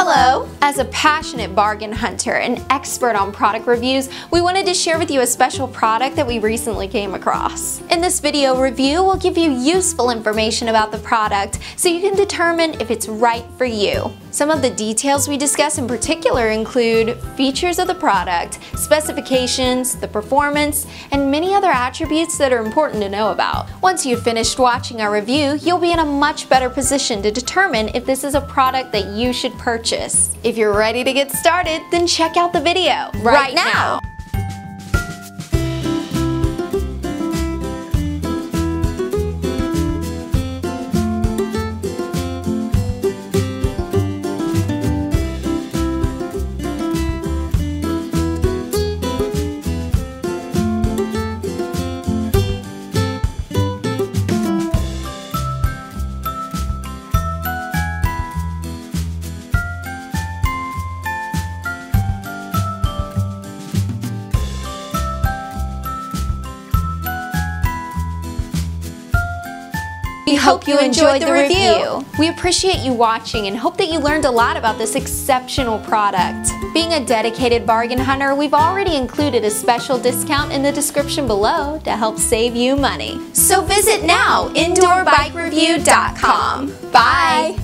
Hello! As a passionate bargain hunter and expert on product reviews, we wanted to share with you a special product that we recently came across. In this video review, we'll give you useful information about the product so you can determine if it's right for you. Some of the details we discuss in particular include features of the product, specifications, the performance, and many other attributes that are important to know about. Once you've finished watching our review, you'll be in a much better position to determine if this is a product that you should purchase. If you're ready to get started, then check out the video right now. We hope you enjoyed the review. We appreciate you watching and hope that you learned a lot about this exceptional product. Being a dedicated bargain hunter, we've already included a special discount in the description below to help save you money. So visit now, indoorbikeReview.com. Bye!